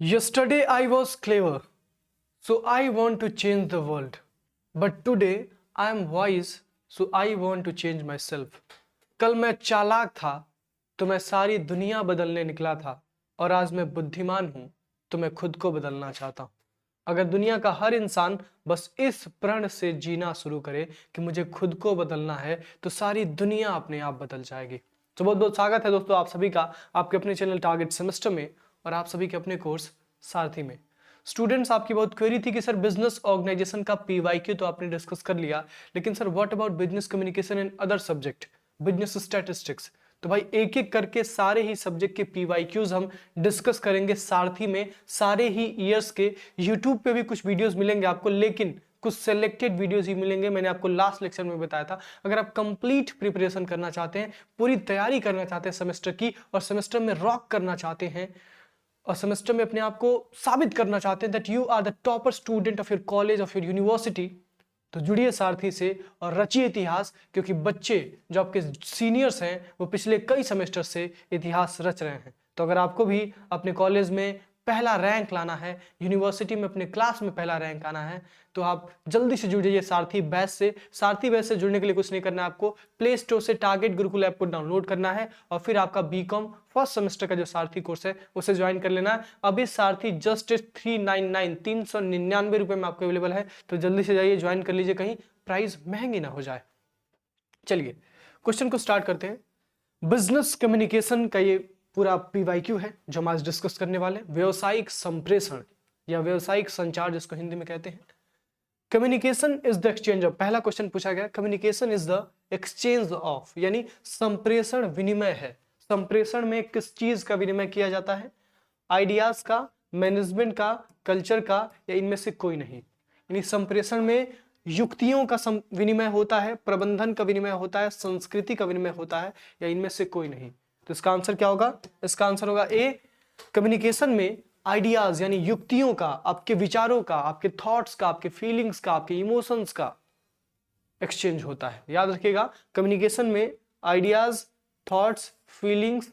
Yesterday I was clever, so I want to change the world. But today I am wise, so I want to change myself. कल मैं चालाक था, तो मैं सारी दुनिया बदलने निकला था, और आज मैं बुद्धिमान हूं, तो मैं खुद को बदलना चाहता हूं। अगर दुनिया का हर इंसान बस इस प्रण से जीना शुरू करे कि मुझे खुद को बदलना है, तो सारी दुनिया अपने आप बदल जाएगी। तो बहुत बहुत स्वागत है दोस्तों आप सभी का आपके अपने चैनल टारगेट सेमेस्टर में और आप सभी के अपने कोर्स सारथी में। स्टूडेंट्स, आपकी बहुत क्वेरी थी कि सर बिजनेस ऑर्गेनाइजेशन का पीवाईक्यू तो आपने डिस्कस कर लिया, लेकिन sir what about business communication and other subject, business statistics. तो भाई एक एक करके सारे ही सब्जेक्ट के पीवाईक्यूज हम डिस्कस करेंगे सारथी में। सारे ही ईयर्स के यूट्यूब पे भी कुछ वीडियोस मिलेंगे आपको, लेकिन कुछ सिलेक्टेड वीडियोस ही मिलेंगे। मैंने आपको लास्ट लेक्चर में बताया था, अगर आप कंप्लीट प्रिपरेशन करना चाहते हैं, पूरी तैयारी करना चाहते हैं सेमेस्टर की, और सेमेस्टर में रॉक करना चाहते हैं, और सेमेस्टर में अपने आप को साबित करना चाहते हैं that you are the topper student of your college, of your university, तो जुड़िए सारथी से और रचिए इतिहास। क्योंकि बच्चे जो आपके सीनियर्स हैं वो पिछले कई सेमेस्टर से इतिहास रच रहे हैं। तो अगर आपको भी अपने कॉलेज में पहला रैंक लाना है, यूनिवर्सिटी में अपने क्लास में पहला रैंक आना है, तो आप जल्दी से जुड़ जाइए सारथी बैच से। सारथी बैच से जुड़ने के लिए कुछ नहीं करना है, आपको प्ले स्टोर से टारगेट गुरुकुल ऐप को डाउनलोड करना है और फिर आपका बीकॉम फर्स्ट सेमेस्टर का जो सारथी कोर्स है उसे ज्वाइन कर लेना है। अभी सारथी जस्ट 399 रुपए में आपको अवेलेबल है, तो जल्दी से जाइए ज्वाइन कर लीजिए, कहीं प्राइस महंगी ना हो जाए। चलिए क्वेश्चन को स्टार्ट करते हैं। बिजनेस कम्युनिकेशन का ये पूरा पीवाईक्यू है जो हम आज डिस्कस करने वाले हैं। व्यावसायिक संप्रेषण या व्यावसायिक संचार जिसको हिंदी में कहते हैं। Communication is the exchange of, पहला क्वेश्चन पूछा गया, communication is the exchange of, यानी संप्रेषण विनिमय है। संप्रेषण में किस चीज का विनिमय किया जाता है? आइडियाज का, मैनेजमेंट का, कल्चर का, या इनमें से कोई नहीं। यानी संप्रेषण में युक्तियों का विनिमय होता है, प्रबंधन का विनिमय होता है, संस्कृति का विनिमय होता है, या इनमें से कोई नहीं। तो इसका आंसर क्या होगा? इसका आंसर होगा ए। कम्युनिकेशन में आइडियाज यानी युक्तियों का, आपके विचारों का, आपके थॉट्स का, आपके फीलिंग्स का, आपके इमोशंस का एक्सचेंज होता है। याद रखिएगा, कम्युनिकेशन में ideas, thoughts, feelings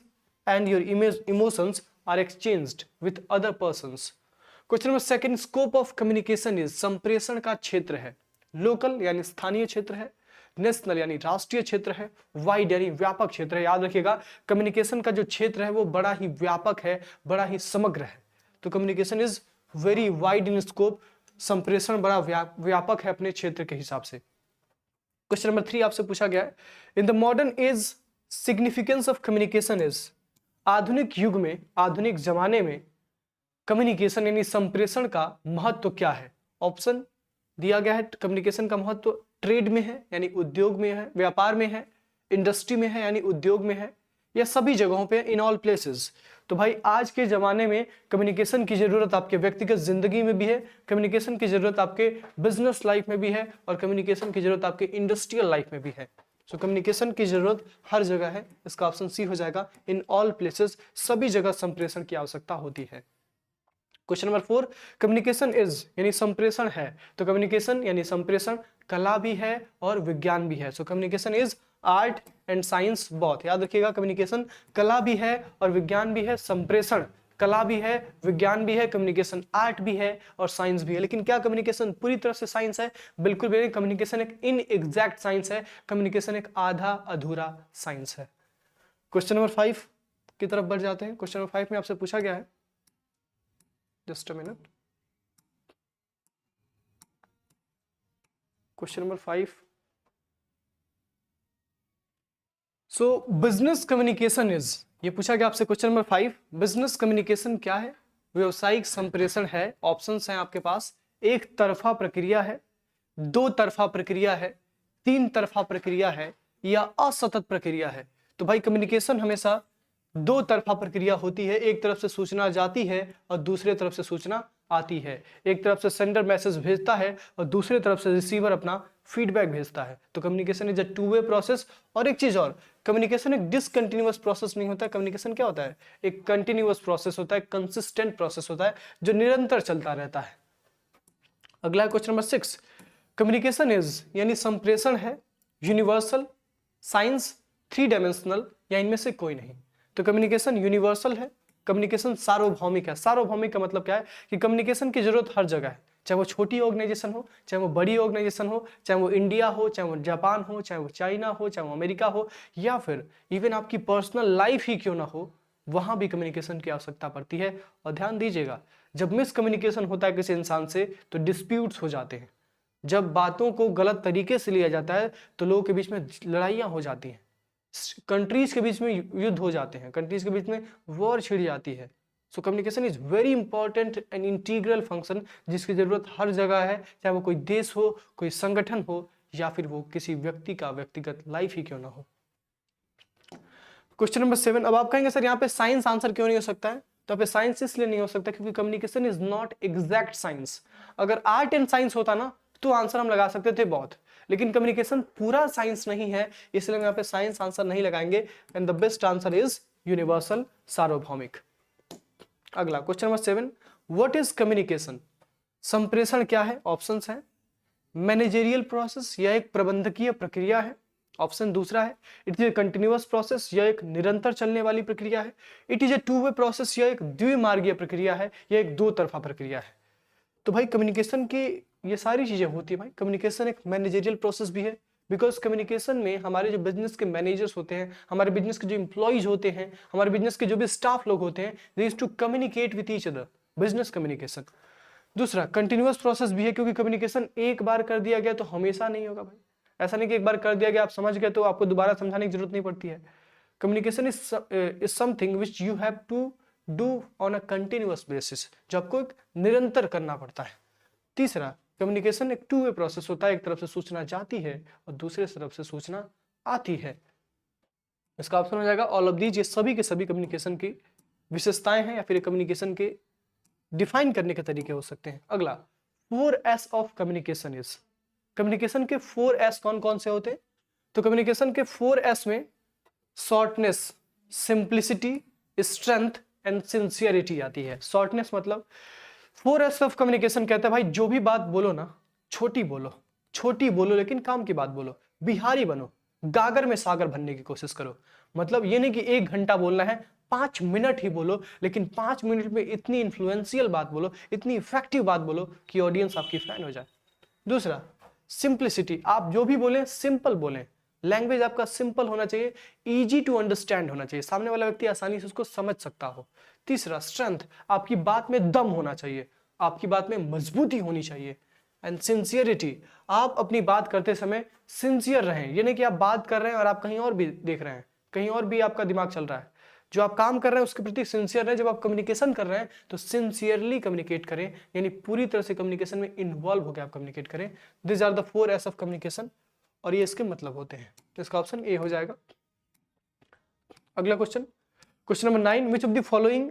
and your emotions are exchanged with other persons. Question number second, scope of communication is, संप्रेषण का क्षेत्र है। लोकल यानी स्थानीय क्षेत्र है, नेशनल यानी राष्ट्रीय क्षेत्र है, वाइड यानी व्यापक क्षेत्र है। याद रखिएगा, कम्युनिकेशन का जो क्षेत्र है वो बड़ा ही व्यापक है, बड़ा ही समग्र है। तो communication is very wide in scope, संप्रेषण बड़ा व्यापक है अपने क्षेत्र के हिसाब से। क्वेश्चन नंबर 3 आपसे पूछा गया है, in the modern age significance of communication is, आधुनिक युग में, आधुनिक जमाने में कम्युनिकेशन यानी संप्रेषण का महत्व क्या है? ऑप्शन दिया गया है, कम्युनिकेशन का महत्व ट्रेड में है यानी उद्योग में है, व्यापार में है, इंडस्ट्री में है यानी उद्योग में है, या सभी जगहों पे, इन ऑल प्लेसेस। तो भाई आज के जमाने में कम्युनिकेशन की जरूरत आपके व्यक्तिगत जिंदगी में भी है, कम्युनिकेशन की जरूरत आपके बिजनेस लाइफ में भी है, और कम्युनिकेशन की जरूरत आपके इंडस्ट्रियल लाइफ में भी है। सो कम्युनिकेशन की जरूरत हर जगह है, इसका ऑप्शन सी हो जाएगा, इन ऑल प्लेसेस, सभी जगह संप्रेषण की आवश्यकता होती है। क्वेश्चन नंबर 4, कम्युनिकेशन इज यानी संप्रेषण है, तो कम्युनिकेशन यानी संप्रेषण कला भी है और विज्ञान भी है। So communication is art and science both. याद रखिएगा, कम्युनिकेशन कला भी है और विज्ञान भी है। संप्रेषण कला भी है, विज्ञान भी है, कम्युनिकेशन आर्ट भी है और साइंस भी है। लेकिन क्या कम्युनिकेशन पूरी तरह से साइंस है? बिल्कुल भी नहीं। कम्युनिकेशन एक इनएग्जैक्ट साइंस है, कम्युनिकेशन एक आधा अधूरा साइंस है। क्वेश्चन नंबर 5 की तरफ बढ़ जाते हैं। क्वेश्चन नंबर 5 में आपसे पूछा गया है, just a minute. Question number 5. So business communication is, ये पूछा गया आपसे क्वेश्चन नंबर 5, बिजनेस कम्युनिकेशन क्या है? व्यवसायिक संप्रेषण है। ऑप्शंस हैं आपके पास, एक तरफा प्रक्रिया है, दो तरफा प्रक्रिया है, तीन तरफा प्रक्रिया है, या असतत प्रक्रिया है। तो भाई कम्युनिकेशन हमेशा दो तरफा प्रक्रिया होती है, एक तरफ से सूचना जाती है और दूसरे तरफ से सूचना आती है। एक तरफ से सेंडर मैसेज भेजता है और दूसरे तरफ से रिसीवर अपना फीडबैक भेजता है। तो communication is a two way process. और एक चीज और, कम्युनिकेशन एक डिसकंटिन्यूअस प्रोसेस नहीं होता। कम्युनिकेशन क्या होता है? एक कंटिन्यूअस प्रोसेस होता है, कंसिस्टेंट प्रोसेस होता है, जो निरंतर चलता रहता है। अगला क्वेश्चन नंबर 6, कम्युनिकेशन इज यानी संप्रेषण है, यूनिवर्सल, साइंस, थ्री डायमेंशनल, या इनमें से कोई नहीं। तो कम्युनिकेशन यूनिवर्सल है, कम्युनिकेशन सार्वभौमिक है। सार्वभौमिक का मतलब क्या है कि कम्युनिकेशन की जरूरत हर जगह है, चाहे वो छोटी ऑर्गेनाइजेशन हो, चाहे वो बड़ी ऑर्गेनाइजेशन हो, चाहे वो इंडिया हो, चाहे वो जापान हो, चाहे वो चाइना हो, चाहे वो अमेरिका हो, या फिर इवन आपकी पर्सनल लाइफ ही क्यों ना हो, वहां भी कम्युनिकेशन की आवश्यकता पड़ती है। और ध्यान दीजिएगा, जब मिसकम्युनिकेशन होता है किसी इंसान से तो डिस्प्यूट्स हो जाते हैं। जब बातों को गलत तरीके से लिया जाता है तो लोगों के बीच में लड़ाइयाँ हो जाती हैं, कंट्रीज के बीच में युद्ध हो जाते हैं, कंट्रीज के बीच में वॉर छिड़ जाती है। So communication is very important and integral function, जिसकी जरूरत हर जगह है, चाहे वो कोई देश हो, कोई संगठन हो, या फिर वो किसी व्यक्ति का व्यक्तिगत लाइफ ही क्यों ना हो। Question number 7। अब आप कहेंगे सर यहाँ पे साइंस आंसर क्यों नहीं हो सकता है? तो यहाँ पे साइंस इसलिए नहीं हो सकता क्योंकि communication is not exact science. अगर आर्ट एंड साइंस होता ना तो आंसर हम लगा सकते थे बहुत, लेकिन कम्युनिकेशन पूरा साइंस नहीं है, इसलिए हम यहाँ पे साइंस आंसर नहीं लगाएंगे। And the best answer is universal सार्वभौमिक। अगला question number 7, what is communication? संप्रेषण क्या है? ऑप्शंस हैं, मैनेजेरियल प्रोसेस, यह एक प्रबंधकीय प्रक्रिया है। ऑप्शन दूसरा है, it is a continuous process, यह एक निरंतर चलने वाली प्रक्रिया है। It is a two way process, यह एक द्विमार्गीय प्रक्रिया है, यह एक दो तरफा प्रक्रिया है। तो भाई कम्युनिकेशन की ये सारी चीजें होती है भाई। कम्युनिकेशन एक मैनेजेरियल प्रोसेस भी है, बिकॉज कम्युनिकेशन में हमारे जो बिजनेस के मैनेजर्स होते हैं, हमारे बिजनेस के जो इंप्लॉइज होते हैं, हमारे बिजनेस के जो भी स्टाफ लोग होते हैं, they used to communicate with each other, business communication. दूसरा कंटिन्यूअस प्रोसेस भी है, क्योंकि कम्युनिकेशन एक बार कर दिया गया तो हमेशा नहीं होगा भाई। ऐसा नहीं कि एक बार कर दिया गया आप समझ गए तो आपको दोबारा समझाने की जरूरत नहीं पड़ती है। Communication is something which you have to do on a continuous basis, जो आपको एक निरंतर करना पड़ता है। तीसरा, कम्युनिकेशन एक टू वे प्रोसेस होता है, एक तरफ से सूचना जाती है और दूसरे तरफ से सूचना आती है। इसका ऑप्शन हो जाएगा ऑल ऑफ दीज। ये सभी के सभी कम्युनिकेशन की विशेषताएं हैं या फिर कम्युनिकेशन के डिफाइन करने के तरीके हो सकते हैं। अगला 4S of communication is, communication के 4S कौन कौन से होते हैं? तो कम्युनिकेशन के 4S में shortness, simplicity, strength and sincerity आती है। शॉर्टनेस मतलब 4S ऑफ कम्युनिकेशन कहता है भाई जो भी बात बोलो ना, छोटी बोलो लेकिन काम की बात बोलो, बिहारी बनो, गागर में सागर भरने की कोशिश करो। मतलब ये नहीं कि 1 घंटा बोलना है, 5 मिनट ही बोलो, लेकिन 5 मिनट में इतनी इन्फ्लुएंशियल बात बोलो, इतनी इफेक्टिव बात बोलो कि ऑडियंस आपकी फैन हो जाए। दूसरा सिंप्लिसिटी, आप जो भी बोलें सिंपल बोलें, लैंग्वेज आपका सिंपल होना चाहिए, इजी टू अंडरस्टैंड होना चाहिए, सामने वाला व्यक्ति आसानी से उसको समझ सकता हो। तीसरा स्ट्रेंथ, आपकी बात में दम होना चाहिए, आपकी बात में मजबूती होनी चाहिए। एंड सिंसियरिटी, आप अपनी बात करते समय सिंसियर रहें, ये नहीं कि आप बात कर रहे हैं और आप कहीं और भी देख रहे हैं, कहीं और भी आपका दिमाग चल रहा है। जो आप काम कर रहे हैं उसके प्रति सिंसियर रहें। जब आप कम्युनिकेशन कर रहे हैं तो सिंसियरली कम्युनिकेट करें, यानी पूरी तरह से कम्युनिकेशन में इन्वॉल्व होकर आप कम्युनिकेट करें। This are the 4S of communication, और ये इसके मतलब होते हैं। तो इसका ऑप्शन ए हो जाएगा। अगला question number 9, which of the following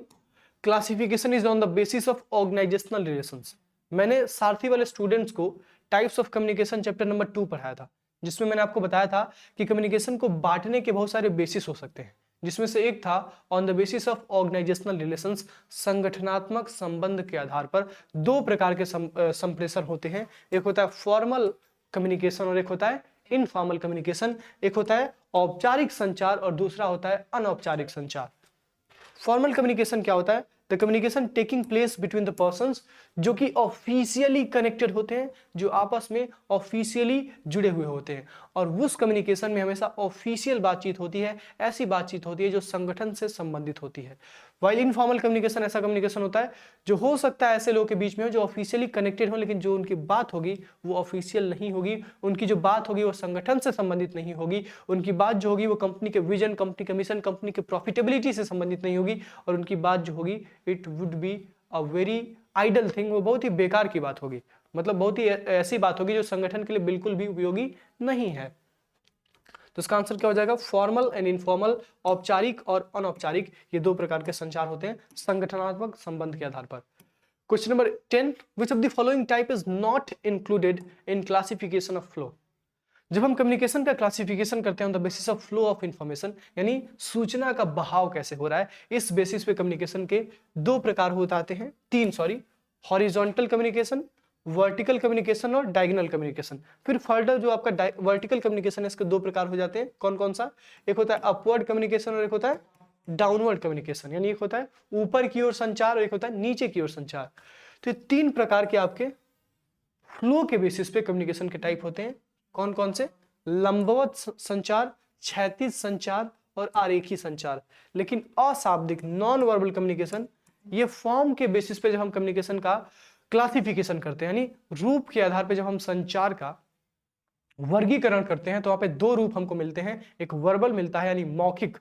classification is on the basis of organisational relations. मैंने सारथी वाले स्टूडेंट्स को types of communication chapter number 2 पढ़ाया था, जिसमें मैंने आपको बताया था कि कम्युनिकेशन को बांटने के बहुत सारे बेसिस हो सकते हैं, जिसमें से एक था on the basis of organisational relations, संगठनात्मक संबंध के आधार पर 2 प्रकार के संप्रेषण होते हैं। एक होता है फॉर्मल कम्युनिकेशन और एक होता है इनफॉर्मल कम्युनिकेशन। एक होता है औपचारिक संचार और दूसरा होता है अनौपचारिक संचार। फॉर्मल कम्युनिकेशन क्या होता है? The communication taking place between the persons, जो कि ऑफिशियली कनेक्टेड होते हैं, जो आपस में ऑफिशियली जुड़े हुए होते हैं। और उस कम्युनिकेशन में हमेशा ऑफिशियल बातचीत होती है, ऐसी बातचीत होती है जो संगठन से संबंधित होती है। वाइल इनफॉर्मल कम्युनिकेशन ऐसा कम्युनिकेशन होता है जो हो सकता है ऐसे लोगों के बीच में हो जो ऑफिशियली कनेक्टेड हो, लेकिन जो उनकी बात होगी वो ऑफिशियल नहीं होगी, उनकी जो बात होगी वो संगठन से संबंधित नहीं होगी, उनकी बात जो होगी वो कंपनी के विजन, कंपनी के मिशन, कंपनी के प्रॉफिटेबिलिटी से संबंधित नहीं होगी, और उनकी बात जो होगी it would be a very ideal thing, वो बहुत ही बेकार की बात होगी। मतलब बहुत ही ऐसी बात होगी जो संगठन के लिए बिल्कुल भी उपयोगी नहीं है। तो इसका आंसर क्या हो जाएगा? फॉर्मल एंड इनफॉर्मल, औपचारिक और अनौपचारिक, ये 2 प्रकार के संचार होते हैं संगठनात्मक संबंध के आधार पर। Question number 10, which of the following type is not included in classification of flow. जब हम कम्युनिकेशन का क्लासिफिकेशन करते हैं on the basis of flow of information, यानी सूचना का बहाव कैसे हो रहा है, इस बेसिस पे कम्युनिकेशन के 2 प्रकार होते हैं, 3 sorry, horizontal communication, vertical communication और डायगोनल कम्युनिकेशन। फिर फर्दर जो आपका वर्टिकल कम्युनिकेशन है, इसके 2 प्रकार हो जाते हैं। कौन कौन सा? एक होता है अपवर्ड कम्युनिकेशन और एक होता है डाउनवर्ड कम्युनिकेशन, यानी एक होता है ऊपर की ओर संचार और एक होता है नीचे की ओर संचार। तो ये 3 प्रकार के आपके फ्लो के बेसिस पे कम्युनिकेशन के टाइप होते हैं। कौन कौन से? लंबवत संचार, क्षैतिज संचार और आरेखी संचार। लेकिन अशाब्दिक नॉन वर्बल कम्युनिकेशन, ये फॉर्म के बेसिस पे जब हम कम्युनिकेशन का क्लासिफिकेशन करते हैं, यानी रूप के आधार पे जब हम संचार का वर्गीकरण करते हैं, तो वहां पे 2 रूप हमको मिलते हैं। एक वर्बल मिलता है यानी मौखिक,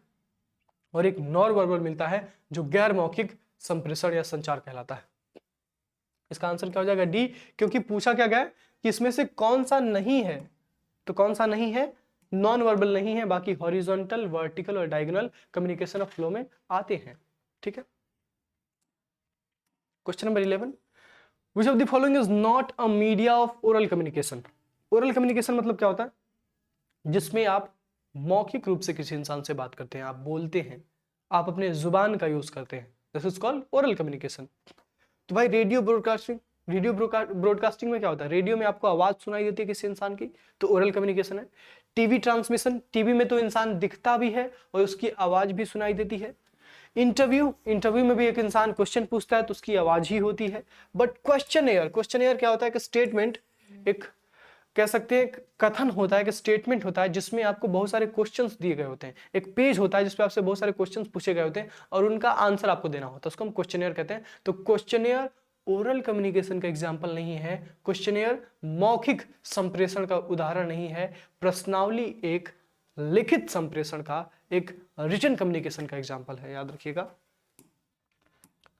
और एक नॉन वर्बल मिलता है जो गैर मौखिक संप्रेषण या संचार कहलाता है। इसका आंसर क्या हो जाएगा? डी, क्योंकि पूछा क्या गया है कि इसमें से कौन सा नहीं है, तो कौन सा नहीं है? नॉन वर्बल नहीं है, बाकी हॉरिजॉन्टल, वर्टिकल और डायगोनल कम्युनिकेशन ऑफ फ्लो में आते हैं। ठीक है, question number 11, which of the following is not a media of oral communication. Oral communication मतलब क्या होता है? जिसमें आप मौखिक रूप से किसी इंसान से बात करते हैं, आप बोलते हैं, आप अपने जुबान का यूज करते हैं, this is called oral communication. तो भाई रेडियो ब्रॉडकास्टिंग, रेडियो ब्रॉडकास्टिंग में क्या होता है? रेडियो में आपको आवाज सुनाई देती है किसी इंसान की, तो ओरल कम्युनिकेशन है। टीवी ट्रांसमिशन, टीवी में तो इंसान दिखता भी है और उसकी आवाज भी सुनाई देती है। इंटरव्यू, इंटरव्यू में भी एक इंसान क्वेश्चन पूछता है तो उसकी आवाज ही होती है। But question air, question air क्या होता है? कि स्टेटमेंट, एक कह सकते हैं कथन होता है, कि स्टेटमेंट होता है जिसमें आपको बहुत सारे क्वेश्चंस दिए गए होते हैं। एक पेज होता है जिसपे आपसे बहुत सारे क्वेश्चंस पूछे गए होते हैं और उनका आंसर आपको देना होता है, उसको हम क्वेश्चनेयर कहते हैं। तो क्वेश्चनेयर ओरल कम्युनिकेशन का एग्जाम्पल नहीं है, क्वेश्चनेयर मौखिक संप्रेषण का उदाहरण नहीं है, प्रश्नावली एक लिखित संप्रेषण का, एक रिटन कम्युनिकेशन का एग्जाम्पल है, याद रखिएगा।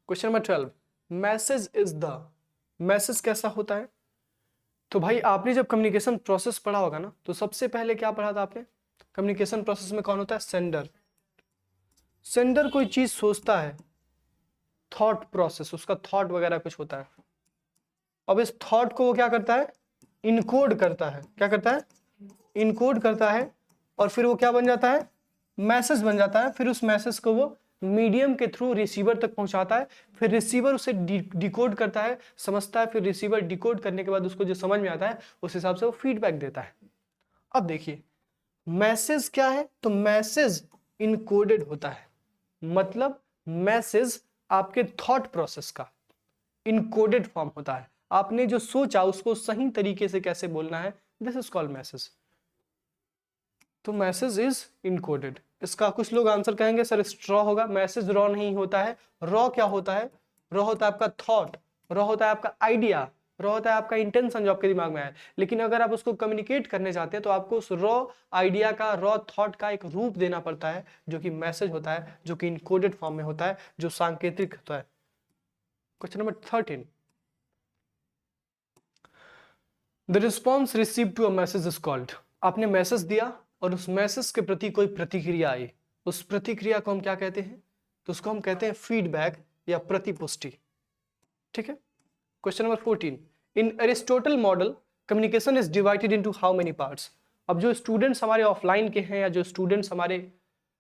Question number 12, message is the, message कैसा होता है? तो भाई आपने जब कम्युनिकेशन प्रोसेस पढ़ा होगा ना, तो सबसे पहले क्या पढ़ा था आपने? कम्युनिकेशन प्रोसेस में कौन होता है? सेंडर। सेंडर कोई चीज सोचता है, थॉट प्रोसेस, उसका थॉट वगैरह कुछ होता है। अब इस थॉट को वो क्या करता है? इनकोड करता है। क्या करता है? इनकोड करता है, और फिर वो क्या बन जाता है? मैसेज बन जाता है। फिर उस मैसेज को वो मीडियम के थ्रू रिसीवर तक पहुंचाता है, फिर रिसीवर उसे डिकोड करता है, समझता है, फिर रिसीवर डिकोड करने के बाद उसको जो समझ में आता है उस हिसाब से वो फीडबैक देता है। अब देखिए मैसेज क्या है? तो मैसेज इनकोडेड होता है, मतलब मैसेज आपके थॉट प्रोसेस का इनकोडेड फॉर्म होता है। आपने जो सोचा उसको सही तरीके से कैसे बोलना है, दिस इज कॉल्ड मैसेज। तो मैसेज इज इनकोडेड। इसका कुछ लोग आंसर कहेंगे सर स्ट्रॉ होगा। मैसेज रॉ नहीं होता है। रॉ क्या होता है? रॉ होता है आपका थॉट, रॉ होता है आपका आइडिया, रॉ होता है आपका इंटेंशन जो आपके दिमाग में आया। लेकिन अगर आप उसको कम्युनिकेट करने जाते हैं तो आपको उस रॉ आइडिया का, रॉ थॉट का एक रूप देना पड़ता है, जो कि मैसेज होता है, जो कि इनकोडेड फॉर्म में होता है, जो सांकेतिक होता है। Question number 13, the response receive to a message is called. आपने मैसेज दिया और उस मैसेज के प्रति कोई प्रतिक्रिया आई, उस प्रतिक्रिया को हम क्या कहते हैं? तो उसको हम कहते हैं फीडबैक या प्रतिपुष्टि। ठीक है, question number 14, in Aristotle model communication is divided into how many parts. अब जो स्टूडेंट्स हमारे ऑफलाइन के हैं या जो स्टूडेंट्स हमारे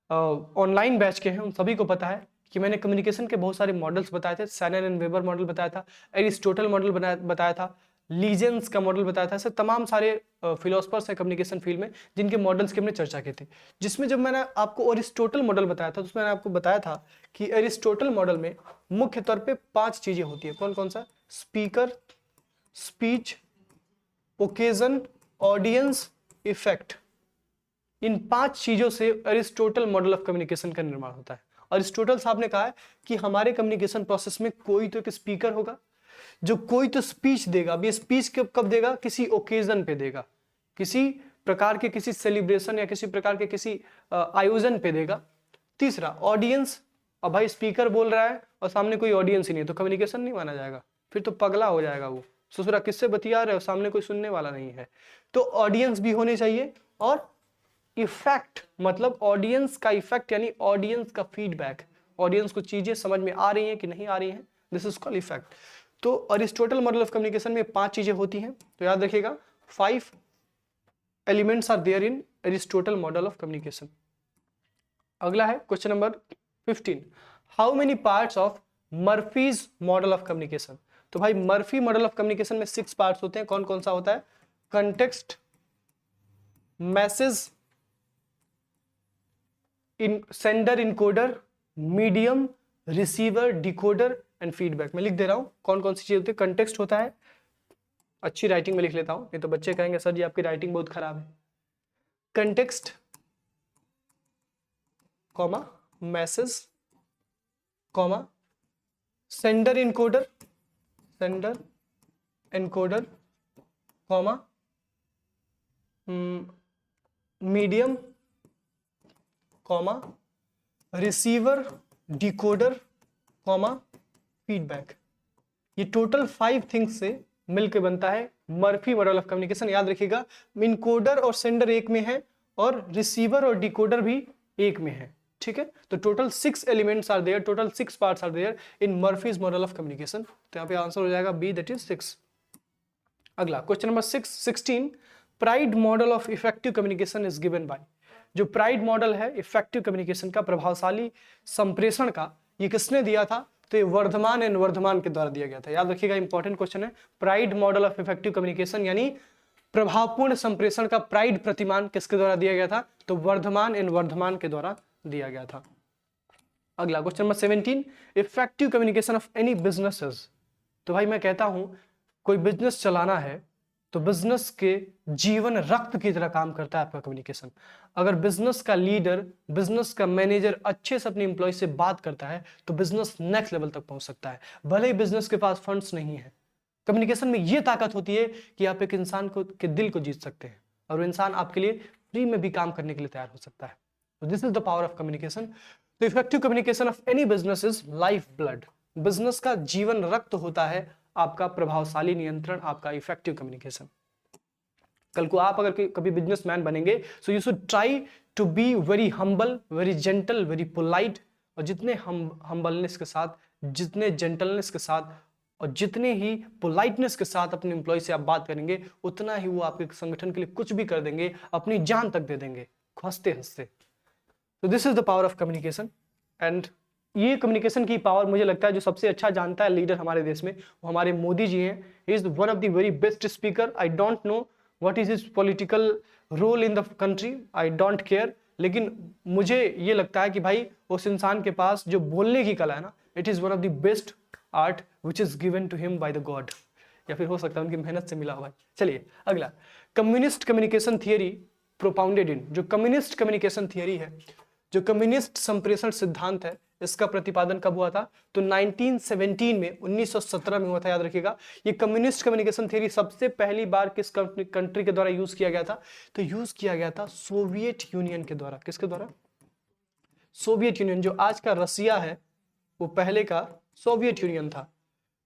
ऑनलाइन बैच के हैं, उन सभी को पता है कि मैंने कम्युनिकेशन के बहुत सारे मॉडल्स बताए थे। सैनन एंड वेबर मॉडल बताया था, एरिस्टोटल मॉडल बताया था, लीजेंस का मॉडल बताया था। ऐसे तमाम सारे फिलोसफर्स हैं कम्युनिकेशन फील्ड में जिनके मॉडल्स की हमने चर्चा की थी। जिसमें जब मैंने आपको एरिस्टोटल मॉडल बताया था तो उसमें मैंने आपको बताया था कि एरिस्टोटल मॉडल में मुख्य तौर पे 5 चीजें होती है। कौन कौन सा? Speaker, speech, occasion, audience, effect. इन 5 चीजों से एरिस्टोटल मॉडल ऑफ कम्युनिकेशन का निर्माण होता है। अरिस्टोटल साहब ने कहा है कि हमारे कम्युनिकेशन प्रोसेस में कोई तो एक स्पीकर होगा, जो कोई तो स्पीच देगा। अब ये स्पीच कब देगा? किसी ओकेजन पे देगा, किसी प्रकार के किसी सेलिब्रेशन या किसी प्रकार के किसी आयोजन पे देगा। तीसरा ऑडियंस। अब भाई स्पीकर बोल रहा है और सामने कोई ऑडियंस ही नहीं, तो कम्युनिकेशन नहीं माना जाएगा, फिर तो पगला हो जाएगा वो। ससुरा किससे बतिया रहे हो, सामने कोई सुनने वाला नहीं है। तो ऑडियंस भी होने चाहिए। और इफेक्ट मतलब ऑडियंस का इफेक्ट, यानी ऑडियंस का फीडबैक, ऑडियंस को चीजें समझ में आ रही हैं कि नहीं आ रही हैं, दिस इज कॉल्ड इफेक्ट। तो अरिस्टोटल मॉडल ऑफ कम्युनिकेशन में 5 चीजें होती हैं, तो याद रखिएगा 5 elements are there in Aristotle model of communication. अगला है question number 15, how many parts of Murphy's model of communication. तो भाई मर्फी मॉडल ऑफ कम्युनिकेशन में 6 पार्ट्स होते हैं। कौन कौन सा होता है? Context, message, in sender encoder, medium, receiver, decoder and feedback. मैं लिख दे रहा हूं कौन कौन सी चीज होती है। कंटेक्स्ट होता है, अच्छी राइटिंग में लिख लेता हूं, नहीं तो बच्चे कहेंगे सर जी आपकी राइटिंग बहुत खराब है। Context, comma, message, comma, sender encoder, sender encoder, comma, medium, comma, receiver, decoder, comma, feedback. ये टोटल 5 थिंग्स से मिलकर बनता है मर्फी मॉडल ऑफ कम्युनिकेशन। याद रखिएगा, इनकोडर और सेंडर एक में है और रिसीवर और डिकोडर भी एक में है, ठीक है। तो total 6 elements are there, total 6 parts are there in Murphy's model of communication. तो यहाँ पे आंसर हो जाएगा बी, दैट इज 6। अगला question number 16, pride model of effective communication is given by. जो प्राइड मॉडल है इफेक्टिव कम्युनिकेशन का, प्रभावशाली संप्रेषण का, ये किसने दिया था? तो ये वर्धमान एंड वर्धमान के द्वारा दिया गया था। याद रखिएगा, इंपॉर्टेंट क्वेश्चन है। Pride model of effective communication यानी प्रभावपूर्ण संप्रेषण का प्राइड प्रतिमान किसके द्वारा दिया गया था? तो वर्धमान एंड वर्धमान के द्वारा दिया गया था। अगला question number 17, effective communication of any businesses. तो भाई मैं कहता हूं कोई बिजनेस चलाना है तो बिजनेस के जीवन रक्त की तरह काम करता है आपका कम्युनिकेशन। अगर बिजनेस का लीडर, बिजनेस का मैनेजर अच्छे से अपने एम्प्लॉय से बात करता है तो बिजनेस नेक्स्ट लेवल तक पहुंच सकता है, भले ही बिजनेस के पास फंड्स नहीं है। कम्युनिकेशन में यह ताकत होती है कि आप एक इंसान को के दिल को जीत सकते हैं और वो इंसान आपके लिए फ्री में भी काम करने के लिए तैयार हो सकता है। तो this is the power of communication. तो effective communication of any business is life blood. Business का जीवन रक्त होता है आपका प्रभावशाली नियंत्रण, आपका इफेक्टिव कम्युनिकेशन। कल को आप अगर कभी बिजनेसमैन बनेंगे so you should try to be very humble, very gentle, very polite. और जितने हम्बलनेस के साथ, जितने जेंटलनेस के साथ और जितने ही पोलाइटनेस के साथ अपने एम्प्लॉय से आप बात करेंगे, उतना ही वो आपके संगठन के लिए कुछ भी कर देंगे, अपनी जान तक दे देंगे हंसते हंसते। तो this is the power of communication. And ये कम्युनिकेशन की पावर मुझे लगता है जो सबसे अच्छा जानता है लीडर हमारे देश में, वो हमारे मोदी जी हैं। He is one of the very best speaker. I don't know what is his political role in the country, I don't care, लेकिन मुझे ये लगता है कि भाई उस इंसान के पास जो बोलने की कला है ना, it is one of the best art which is given to him by the god, या फिर हो सकता है उनकी मेहनत से मिला हुआ है। चलिए अगला, कम्युनिस्ट कम्युनिकेशन थियरी प्रोपाउंडेड इन। जो कम्युनिस्ट कम्युनिकेशन थियरी है, जो कम्युनिस्ट संप्रेषण सिद्धांत है, इसका प्रतिपादन कब हुआ था? तो 1917 में, 1917 में हुआ था। याद रखिएगा, ये कम्युनिस्ट कम्युनिकेशन थियरी सबसे पहली बार किस कंट्री के द्वारा यूज किया गया था? तो यूज किया गया था सोवियत यूनियन के द्वारा। किसके द्वारा? Soviet union. जो आज का रसिया है वो पहले का सोवियत यूनियन था।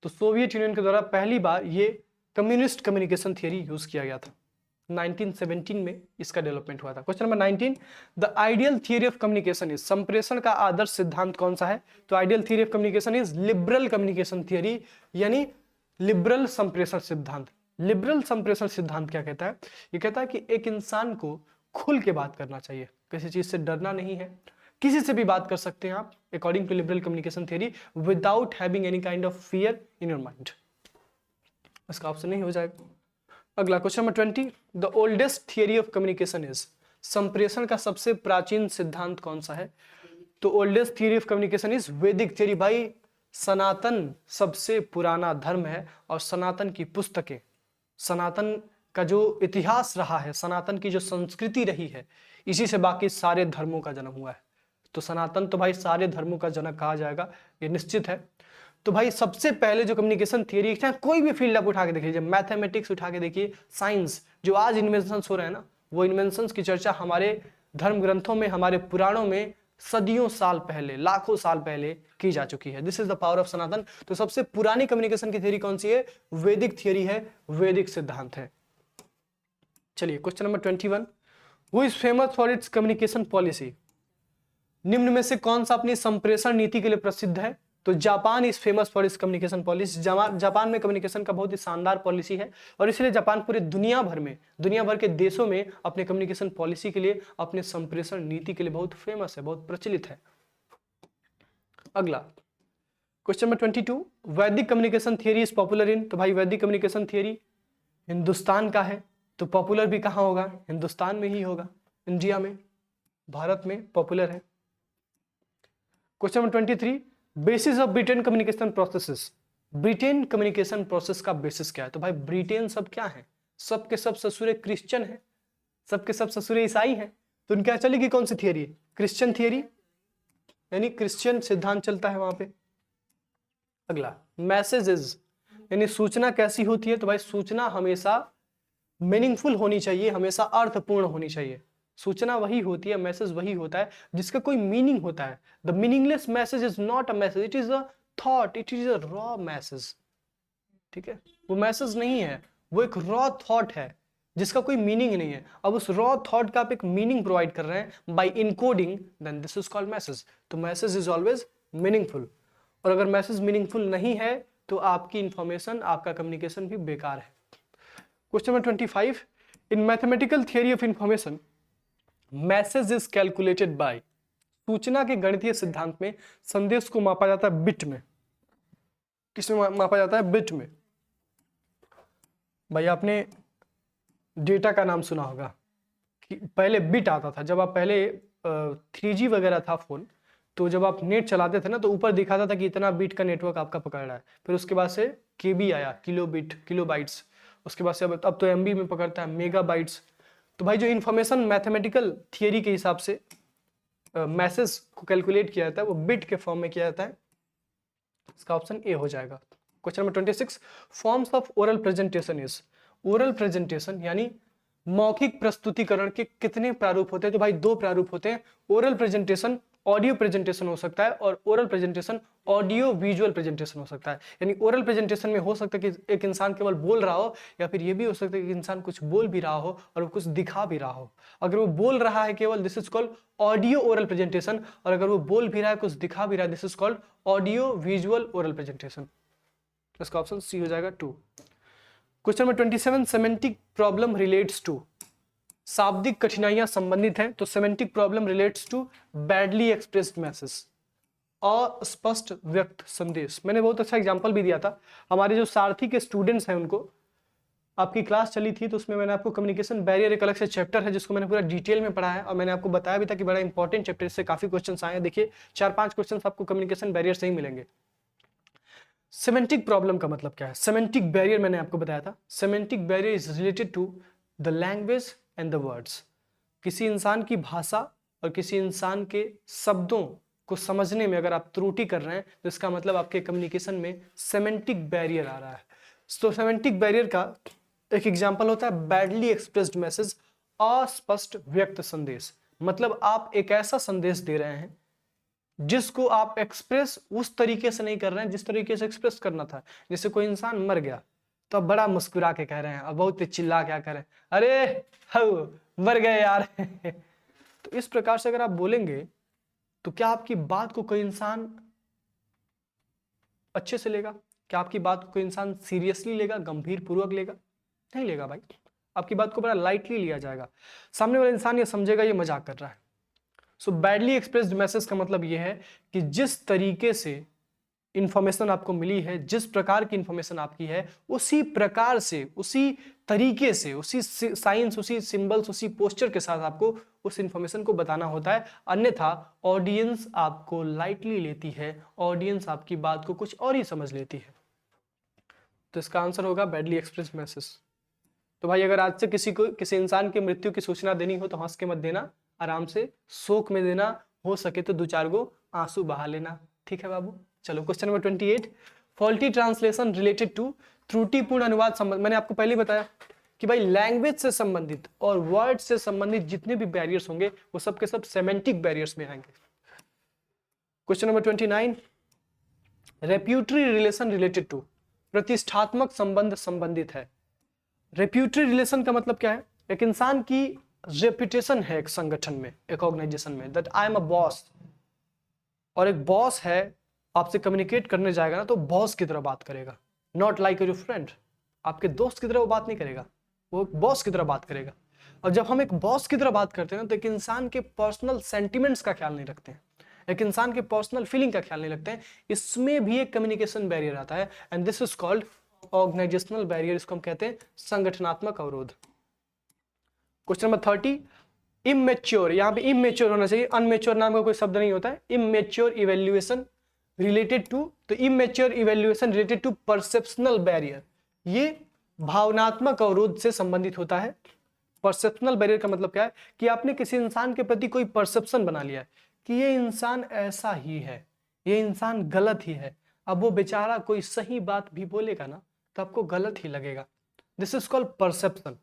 तो सोवियत यूनियन के द्वारा पहली बार ये कम्युनिस्ट कम्युनिकेशन थियरी यूज किया गया था। 1917 में इसका डेवलपमेंट हुआ था। Question number 19, the ideal theory of communication is. संप्रेषण का आदर्श सिद्धांत कौन सा है? तो ideal theory of communication is liberal communication theory, यानी लिबरल संप्रेषण सिद्धांत। लिबरल संप्रेषण सिद्धांत क्या कहता है? ये कहता है कि एक इंसान को खुल के बात करना चाहिए, किसी चीज से डरना नहीं है, किसी से भी बात कर सकते हैं आप according to liberal communication theory without having any kind of fear in your mind. इसका ऑप्शन नहीं हो जाएगा। अगला question number 20, the oldest theory of communication is. संप्रेषण का सबसे प्राचीन सिद्धांत कौन सा है? तो oldest theory of communication is Vedic theory. भाई सनातन सबसे पुराना धर्म है और सनातन की पुस्तकें, सनातन का जो इतिहास रहा है, सनातन की जो संस्कृति रही है, इसी से बाकी सारे धर्मों का जन्म हुआ है। तो सनातन तो भाई सारे धर्मों का जनक कहा जाएगा, ये निश्चित है। तो भाई सबसे पहले जो कम्युनिकेशन थियरी, चाहे कोई भी फील्ड आप उठा के देखिए, मैथमेटिक्स उठा के देखिए, साइंस, जो आज इन्वेंशंस हो रहे हैं ना, वो इन्वेंशंस की चर्चा हमारे धर्म ग्रंथों में, हमारे पुराणों में सदियों साल पहले, लाखों साल पहले की जा चुकी है। This is the power of Sanatan. तो सबसे पुरानी कम्युनिकेशन की थियरी कौन सी है? वैदिक थियरी है, वैदिक सिद्धांत है। चलिए question number 21, who is famous for its communication policy. निम्न में से कौन सा अपनी संप्रेषण नीति के लिए प्रसिद्ध है? तो जापान इज फेमस फॉर इस कम्युनिकेशन पॉलिसी। जापान में कम्युनिकेशन का बहुत ही शानदार पॉलिसी है और इसलिए जापान पूरे दुनिया भर में, दुनिया भर के देशों में अपने कम्युनिकेशन पॉलिसी के लिए, अपने संप्रेषण नीति के लिए बहुत फेमस है, बहुत प्रचलित है। अगला क्वेश्चन नंबर 22, वैदिक communication theory is popular in. तो भाई वैदिक कम्युनिकेशन थियरी हिंदुस्तान का है, तो पॉपुलर भी कहाँ होगा? हिंदुस्तान में ही होगा, इंडिया में, भारत में पॉपुलर है। Question number 23, basis of Britain communication processes. Britain communication process का बेसिस क्या है? तो भाई ब्रिटेन सब क्या है? सबके सब ससुरे क्रिश्चियन है, सबके सब ससुरे ईसाई हैं, तो उनके यहाँ चलेगी कौन सी थियरी है? क्रिश्चियन थियरी, यानी क्रिश्चियन सिद्धांत चलता है वहां पे। अगला मैसेजेस, यानी सूचना कैसी होती है? तो भाई सूचना हमेशा मीनिंगफुल होनी चाहिए, हमेशा अर्थपूर्ण होनी चाहिए। सूचना वही होती है, मैसेज वही होता है जिसका कोई मीनिंग होता है। The meaningless message is not a message, it is a thought, it is a raw message. ठीक है, वो मैसेज नहीं है, वो एक रॉ थॉट है जिसका कोई मीनिंग नहीं है। अब उस रॉ थॉट का आप एक मीनिंग प्रोवाइड कर रहे हैं by encoding, then this is called message. तो मैसेज इज ऑलवेज मीनिंगफुल, और अगर मैसेज मीनिंगफुल नहीं है तो आपकी इंफॉर्मेशन, आपका कम्युनिकेशन भी बेकार है। Question number 25, in mathematical theory of information message is calculated by. सूचना के गणितीय सिद्धांत में संदेश को मापा जाता है बिट में। किसमें मापा जाता है? बिट में। भाई आपने डेटा का नाम सुना होगा कि पहले बिट आता था, जब आप पहले 3G वगैरह था फोन, तो जब आप नेट चलाते थे ना तो ऊपर दिखाता था कि इतना बिट का नेटवर्क आपका पकड़ रहा है। फिर उसके बाद से केबी आया, किलो बिट, किलो बाइट्स। उसके बाद से अब तो एमबी में पकड़ता है, मेगा बाइट्स। तो भाई जो इन्फॉर्मेशन मैथमेटिकल थियरी के हिसाब से मैसेज को कैलकुलेट किया जाता है वो बिट के फॉर्म में किया जाता है। इसका ऑप्शन ए हो जाएगा। Question number 26, forms of oral presentation is. Oral presentation यानी मौखिक प्रस्तुतिकरण के कितने प्रारूप होते हैं? तो भाई दो प्रारूप होते हैं। ओरल प्रेजेंटेशन ऑडियो प्रेजेंटेशन हो सकता है, और oral presentation audio visual presentation हो सकता है। यानी ओरल प्रेजेंटेशन में हो सकता है कि एक इंसान केवल बोल रहा हो, या फिर ये भी हो सकता है कि इंसान कुछ बोल भी रहा हो और वो कुछ दिखा भी रहा हो। अगर वो बोल रहा है केवल, this is called audio oral presentation, और अगर वो बोल भी रहा है, कुछ दिखा भी रहा है, this is called audio visual oral presentation. इसका ऑप्शन सी हो जाएगा 2। Question number 27, semantic problem relates to. शाब्दिक कठिनाइयां संबंधित हैं, तो semantic problem relates to badly expressed message, अस्पष्ट व्यक्त संदेश। मैंने बहुत अच्छा एग्जांपल भी दिया था। हमारे जो सारथी के स्टूडेंट्स हैं उनको, आपकी क्लास चली थी तो उसमें मैंने आपको कम्युनिकेशन बैरियर एक अलग से चैप्टर है जिसको मैंने पूरा डिटेल में पढ़ा है, और मैंने आपको बताया भी था कि बड़ा इंपॉर्टेंट चैप्टर, इससे काफी क्वेश्चन आए हैं। देखिए 4-5 क्वेश्चन आपको कम्युनिकेशन बैरियर से ही मिलेंगे। सेमेंटिक प्रॉब्लम का मतलब क्या है? सेमेंटिक बैरियर मैंने आपको बताया था। Semantic barrier is related to the language and the words. किसी इंसान की भाषा और किसी इंसान के शब्दों को समझने में अगर आप त्रुटि कर रहे हैं तो इसका मतलब आपके कम्युनिकेशन में सेमेंटिक बैरियर आ रहा है। तो सेमेंटिक बैरियर का एक एग्जांपल होता है बैडली एक्सप्रेस्ड मैसेज, अस्पष्ट व्यक्त संदेश। मतलब आप एक ऐसा संदेश दे रहे हैं जिसको आप एक्सप्रेस उस तरीके से नहीं कर रहे हैं जिस तरीके से एक्सप्रेस करना था। जैसे कोई इंसान मर गया तो आप बड़ा मुस्कुरा के कह रहे हैं और बहुत चिल्ला क्या करें, अरे हो मर गए यार तो इस प्रकार से अगर आप बोलेंगे तो क्या आपकी बात को कोई इंसान अच्छे से लेगा? क्या आपकी बात को कोई इंसान सीरियसली लेगा, गंभीर पूर्वक लेगा? नहीं लेगा भाई। आपकी बात को बड़ा लाइटली लिया जाएगा। सामने वाला इंसान ये समझेगा ये मजाक कर रहा है। सो बैडली एक्सप्रेस्ड मैसेज का मतलब यह है कि जिस तरीके से इंफॉर्मेशन आपको मिली है, जिस प्रकार की इंफॉर्मेशन आपकी है, उसी प्रकार से, उसी तरीके से, उसी साइंस, उसी सिंबल्स, उसी पोस्चर के साथ आपको उस इंफॉर्मेशन को बताना होता है। अन्यथा ऑडियंस आपको लाइटली लेती है, ऑडियंस आपकी बात को कुछ और ही समझ लेती है। तो इसका आंसर होगा बैडली एक्सप्रेस्ड मैसेज। तो भाई अगर आज से किसी इंसान की मृत्यु की सूचना देनी हो तो हंस के मत देना, आराम से शोक में देना, हो सके तो 2-4 गो आंसू बहा लेना। ठीक है बाबू। चलो question number 28, faulty translation related to. त्रुटिपूर्ण अनुवाद संबंध। मैंने आपको पहले बताया कि भाई लैंग्वेज से संबंधित और वर्ड से संबंधित जितने भी बैरियर्स होंगे वो सब के सब सेमेंटिक बैरियर्स में आएंगे। Question number 29, reputary relation related to. प्रतिष्ठात्मक संबंध संबंधित है। रेप्यूटरी रिलेशन का मतलब क्या है? एक इंसान की रेपुटेशन है एक संगठन में, एक ऑर्गेनाइजेशन में, that I am a boss, और एक बॉस है आपसे कम्युनिकेट करने जाएगा ना तो बॉस की तरह बात करेगा, नॉट लाइक योर फ्रेंड। आपके दोस्त की तरह वो बात नहीं करेगा, वो बॉस की तरह बात करेगा। और जब हम एक बॉस की तरह बात करते हैं ना तो एक इंसान के पर्सनल सेंटिमेंट्स का ख्याल नहीं रखते हैं, एक इंसान के पर्सनल फीलिंग का ख्याल नहीं रखते हैं। इसमें भी एक कम्युनिकेशन बैरियर आता है, and this is called organisational barrier. इसको हम कहते हैं संगठनात्मक अवरोध। क्वेश्चन नंबर 30, इमेच्योर, यहाँ पे इमेच्योर होना चाहिए, अनमेच्योर नाम का कोई शब्द नहीं होता है। इमेच्योर इवेल्युएशन रिलेटेड टू, तो immature evaluation related to perceptual barrier, ये भावनात्मक अवरोध से संबंधित होता है। परसेप्शनल बैरियर का मतलब क्या है कि आपने किसी इंसान के प्रति कोई परसेप्शन बना लिया है कि ये इंसान ऐसा ही है, ये इंसान गलत ही है। अब वो बेचारा कोई सही बात भी बोलेगा ना तो आपको गलत ही लगेगा। This is called perception.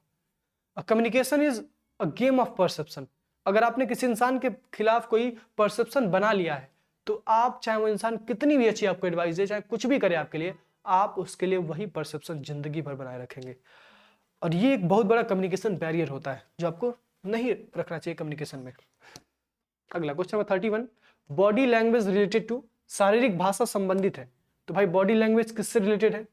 Communication is a game of perception. अगर आपने किसी इंसान के खिलाफ कोई परसेप्शन बना लिया है तो आप चाहे वो इंसान कितनी भी अच्छी आपको एडवाइस दे, चाहे कुछ भी करे आपके लिए, आप उसके लिए वही परसेप्शन जिंदगी भर बनाए रखेंगे। और ये एक बहुत बड़ा कम्युनिकेशन बैरियर होता है जो आपको नहीं रखना चाहिए कम्युनिकेशन में। अगला question number 31, body language related to, शारीरिक भाषा संबंधित है। तो भाई बॉडी लैंग्वेज किससे रिलेटेड है?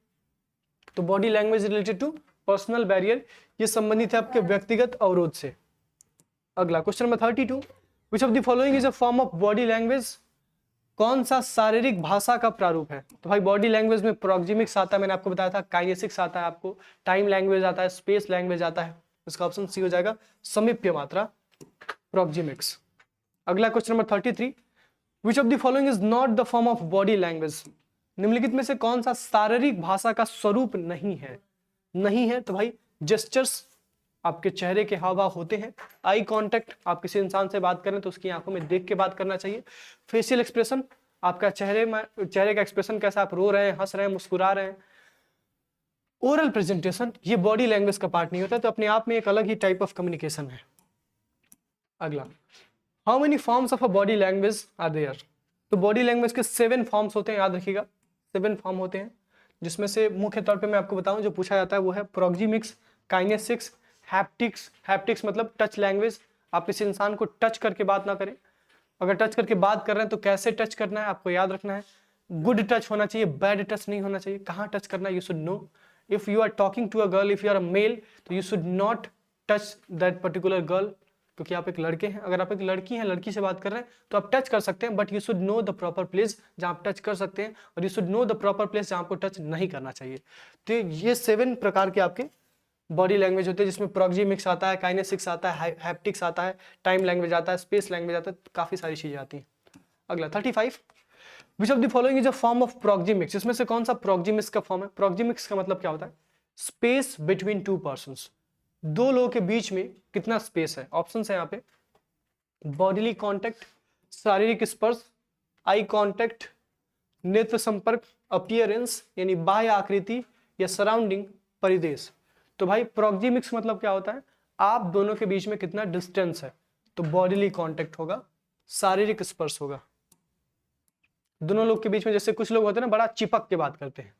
तो body language related to personal barrier, ये संबंधित है आपके व्यक्तिगत अवरोध से। अगला question number 32, which of the following is a form of body language, कौन सा शारीरिक भाषा का प्रारूप है? तो भाई बॉडी लैंग्वेज में प्रोक्सिमिक्स आता है, मैंने आपको बताया था, काइनेसिक्स आता है, आपको टाइम लैंग्वेज आता है, स्पेस लैंग्वेज आता है। इसका ऑप्शन सी हो जाएगा, समीप्य मात्रा, प्रोक्सिमिक्स। अगला question number 33, which of the following is not the form of body language, निम्नलिखित में से कौन सा शारीरिक भाषा का स्वरूप नहीं है? नहीं है तो भाई जेस्चर्स, आपके चेहरे के हाव भाव होते हैं। आई कांटेक्ट, आप किसी इंसान से बात करें तो उसकी आंखों में देख के बात करना चाहिए। फेशियल एक्सप्रेशन, आपका चेहरे का एक्सप्रेशन कैसा, आप रो रहे हैं, हंस रहे हैं, मुस्कुरा रहे हैं। ओरल प्रेजेंटेशन, ये बॉडी लैंग्वेज का पार्ट नहीं होता, तो अपने आप में एक अलग ही टाइप ऑफ कम्युनिकेशन है। अगला, how many forms of a body language are there? तो बॉडी लैंग्वेज के 7 फॉर्म्स होते हैं, याद रखिएगा 7 फॉर्म होते हैं, जिसमें से मुख्य तौर पे मैं आपको बताऊं जो पूछा जाता है वो है प्रोक्सिमिक्स, काइनेसिक्स, हैप्टिक्स। हैप्टिक्स मतलब टच लैंग्वेज, आप किसी इंसान को टच करके बात ना करें, अगर टच करके बात कर रहे हैं तो कैसे टच करना है आपको याद रखना है। गुड टच होना चाहिए, बैड टच नहीं होना चाहिए। कहाँ टच करना है you should know. If you are talking to a girl, if you are a male, तो you should not touch that particular girl, क्योंकि आप एक लड़के हैं। अगर आप एक लड़की हैं, लड़की से बात कर रहे हैं तो आप टच कर सकते हैं, but you should know the proper place जहां आप टच कर सकते हैं, और you should know the proper place जहां आपको टच नहीं करना चाहिए। तो ये 7 प्रकार के आपके बॉडी लैंग्वेज होते हैं, जिसमें प्रोक्सिमिक्स आता है, काइनेसिक्स आता है, हैप्टिक्स आता है, टाइम लैंग्वेज आता है, स्पेस लैंग्वेज आता है, काफी सारी चीजें आती हैं। अगला 35, which of the following is a form of proxemics, इसमें से कौन सा प्रोक्सिमिक्स का फॉर्म है? प्रोक्सिमिक्स का मतलब क्या होता है? स्पेस बिटवीन टू पर्सन्स, दो लोगों के बीच में कितना स्पेस है। ऑप्शन है यहाँ पे, बॉडीली कॉन्टेक्ट, शारीरिक स्पर्श, आई कॉन्टेक्ट, नेत्र संपर्क, अपीयरेंस यानी बाह्य आकृति, या सराउंडिंग परिदेश। तो भाई प्रोक्सिमिक्स मतलब क्या होता है? आप दोनों के बीच में कितना डिस्टेंस है, तो बॉडीली कॉन्टेक्ट होगा, शारीरिक स्पर्श होगा। दोनों लोग के बीच में, जैसे कुछ लोग होते हैं ना बड़ा चिपक के बात करते हैं,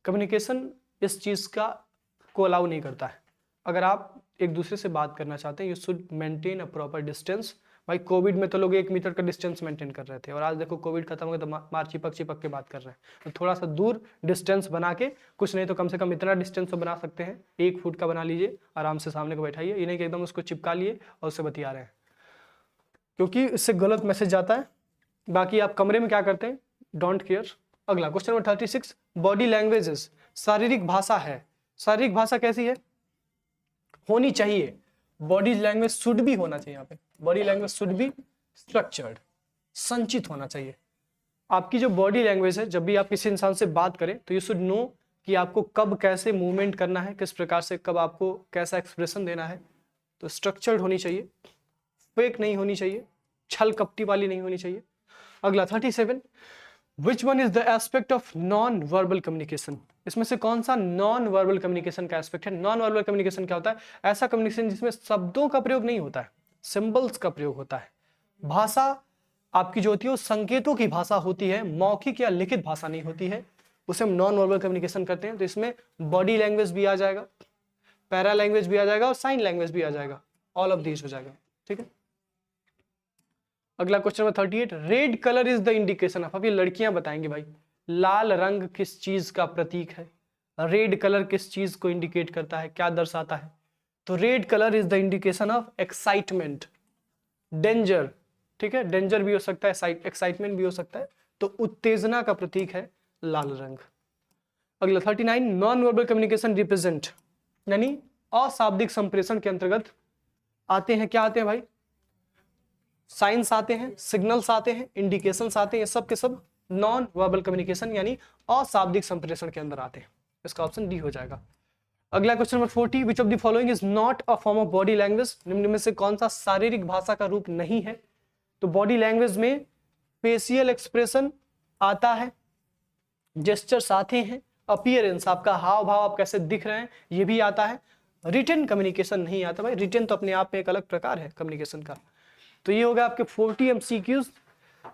कम्युनिकेशन इस चीज को अलाउ नहीं करता है। अगर आप एक दूसरे से बात करना चाहते हैं, you should maintain a proper distance. भाई कोविड में तो लोग 1 मीटर का डिस्टेंस मेंटेन कर रहे थे, और आज देखो कोविड खत्म हो गया तो मार चिपक के बात कर रहे हैं। तो थोड़ा सा दूर डिस्टेंस बना के, कुछ नहीं तो कम से कम इतना डिस्टेंस तो बना सकते हैं, 1 फुट का बना लीजिए, आराम से सामने को बैठाइए, ये नहीं कि एकदम उसको चिपका लिए और उससे बतिया रहे हैं, क्योंकि इससे गलत मैसेज जाता है। बाकी आप कमरे में क्या करते हैं, डोंट केयर। अगला क्वेश्चन नंबर 36, बॉडी लैंग्वेजेस, शारीरिक भाषा है। शारीरिक भाषा कैसी है? होनी चाहिए, बॉडी लैंग्वेज शुड भी होना चाहिए। यहाँ पे body language should be structured, संचित होना चाहिए। आपकी जो बॉडी लैंग्वेज है, जब भी आप किसी इंसान से बात करें तो यू शुड नो कि आपको कब कैसे मूवमेंट करना है, किस प्रकार से कब आपको कैसा एक्सप्रेशन देना है। तो स्ट्रक्चर्ड होनी चाहिए, फेक नहीं होनी चाहिए, छल कपटी वाली नहीं होनी चाहिए। अगला 37, which one is the aspect of non verbal communication, इसमें से कौन सा नॉन वर्बल कम्युनिकेशन का एस्पेक्ट है? नॉन वर्बल कम्युनिकेशन क्या होता है? ऐसा कम्युनिकेशन जिसमें शब्दों का प्रयोग नहीं होता है, सिंबल्स का प्रयोग होता है। भाषा आपकी जो होती है वो संकेतों की भाषा होती है, मौखिक या लिखित भाषा नहीं होती है, उसे हम नॉन वर्बल कम्युनिकेशन करते हैं। तो इसमें बॉडी लैंग्वेज भी आ जाएगा, पैरा लैंग्वेज भी आ जाएगा, और साइन लैंग्वेज भी आ जाएगा, ऑल ऑफ दीज हो जाएगा। ठीक है। अगला question number 38, red colour is the indication of, अब ये लड़कियां बताएंगे भाई, लाल रंग किस चीज का प्रतीक है? रेड कलर किस चीज को इंडिकेट करता है, क्या दर्शाता है? तो red colour is the indication of excitement, danger. ठीक है, डेंजर भी हो सकता है, एक्साइटमेंट भी हो सकता है, तो उत्तेजना का प्रतीक है लाल रंग। अगला 39, नॉन वर्बल कम्युनिकेशन रिप्रेजेंट, यानी अशाब्दिक संप्रेषण के अंतर्गत आते हैं, क्या आते हैं भाई? साइंस आते हैं, सिग्नल्स आते हैं, इंडिकेशंस आते हैं, ये सब के सब नॉन वर्बल कम्युनिकेशन यानी अशाब्दिक संप्रेषण के अंदर आते हैं। इसका ऑप्शन डी हो जाएगा। अगला question number 40, which of the following is not a form of body language, निम्न में से कौन सा शारीरिक भाषा का रूप नहीं है? तो बॉडी लैंग्वेज में फेशियल एक्सप्रेशन आता है, जेस्चर्स आते हैं, अपीयरेंस आपका हाव भाव आप कैसे दिख रहे हैं ये भी आता है, रिटन कम्युनिकेशन नहीं आता। भाई रिटन तो अपने आप में एक अलग प्रकार है कम्युनिकेशन का। तो ये होगा आपके 40 MCQs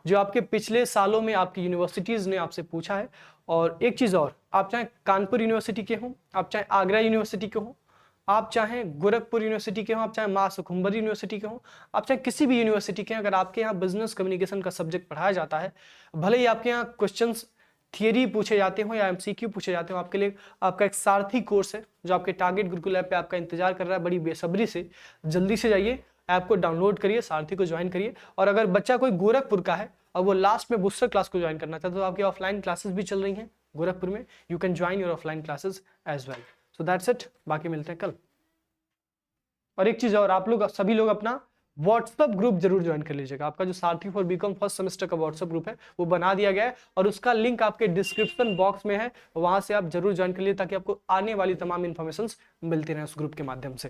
जो आपके पिछले सालों में आपकी यूनिवर्सिटीज ने आपसे पूछा है। और एक चीज और, आप चाहे कानपुर यूनिवर्सिटी के हों, आप चाहे आगरा यूनिवर्सिटी के हों, आप चाहे गोरखपुर यूनिवर्सिटी के हों, आप चाहे मां सुखुम्बरी यूनिवर्सिटी के हों, आप चाहे किसी भी यूनिवर्सिटी के, अगर आपके यहाँ बिजनेस कम्युनिकेशन का सब्जेक्ट पढ़ाया जाता है, भले ही आपके यहाँ क्वेश्चंस थियरी पूछे जाते हो या MCQ पूछे जाते हो, आपके लिए आपका एक सारथी कोर्स है जो आपके टारगेट गुरुकुल ऐप पे आपका इंतजार कर रहा है बड़ी बेसब्री से। जल्दी से जाइए, ऐप को डाउनलोड करिए, सारथी को ज्वाइन करिए। और अगर बच्चा कोई गोरखपुर का है और वो लास्ट में बूस्टर क्लास को ज्वाइन करना चाहता है तो आपकी ऑफलाइन क्लासेस भी चल रही हैं गोरखपुर में, you can join your offline classes as well. So that's it, बाकी मिलते हैं कल। और एक चीज और, आप लोग सभी लोग अपना व्हाट्सएप ग्रुप जरूर ज्वाइन कर लीजिएगा। आपका जो सारथी फॉर बीकॉम फर्स्ट सेमेस्टर का व्हाट्सएप ग्रुप है वो बना दिया गया है और उसका लिंक आपके डिस्क्रिप्शन बॉक्स में है, वहां से आप जरूर ज्वाइन कर लीजिए ताकि आपको आने वाली तमाम इंफॉर्मेशन मिलती रहे उस ग्रुप के माध्यम से।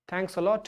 Thanks a lot.